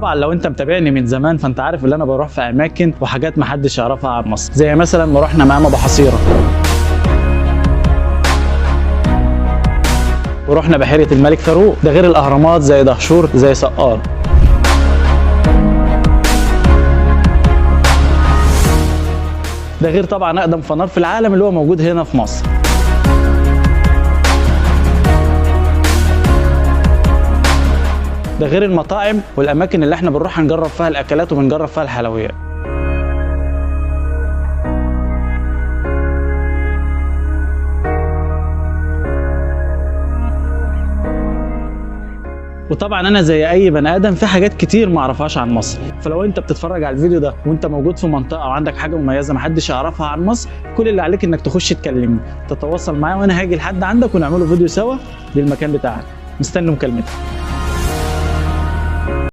طبعا لو انت متابعني من زمان فانت عارف ان انا بروح في اماكن وحاجات محدش يعرفها عن مصر، زي مثلا ما رحنا مقام ابو حصيره، ورحنا بحيره الملك فاروق، ده غير الاهرامات زي دهشور زي سقار. ده غير طبعا اقدم فنار في العالم اللي هو موجود هنا في مصر. ده غير المطاعم والاماكن اللي احنا بنروح نجرب فيها الاكلات وبنجرب فيها الحلويات. وطبعا انا زي اي بني ادم في حاجات كتير ما اعرفهاش عن مصر، فلو انت بتتفرج على الفيديو ده وانت موجود في منطقه او عندك حاجه مميزه محدش يعرفها عن مصر، كل اللي عليك انك تخش تكلمني، تتواصل معايا وانا هاجي لحد عندك ونعمله فيديو سوا للمكان بتاعك. مستني مكالمتك.